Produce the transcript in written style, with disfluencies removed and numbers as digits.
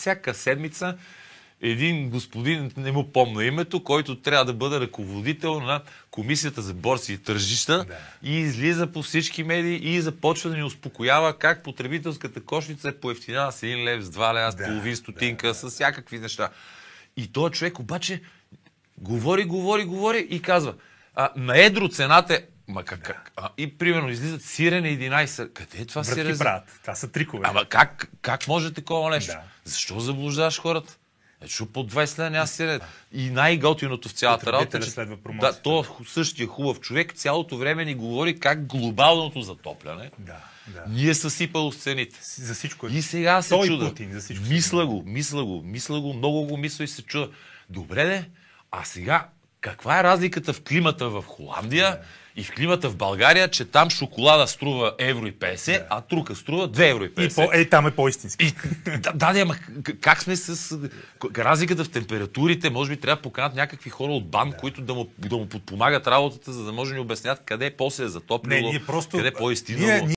всяка седмица един господин, не му помня името, който трябва да бъде ръководител на Комисията за борси и тържища и излиза по всички медии и започва да ни успокоява как потребителската кошница е поевтинена с 1 лев, с 2 лева, с половин стотинка, с всякакви неща. И този човек обаче говори и казва, на едро цената е... И примерно излизат сирене 11. Къде е това сирене? Това са трикове. Ама как може такова нещо? Защо заблуждаваш хората? Защото по 20 лева няма сирене. И най-готиното в цялата работа, че то същия хубав човек цялото време ни говори как глобалното затопляне ни е съсипало с цените. За всичко. И сега се чуда. Мисля го, много го мисля и се чуда. Добре де, а сега каква е разликата в климата в Холандия и в климата в България, че там шоколада струва 1,50 а трука струва 2,50 И там е по-истински. Ама как сме с разликата в температурите? Може би трябва да поканат някакви хора от БАН, които да му подпомагат работата, за да може да ни обяснят къде после е затоплило, къде по-истинало.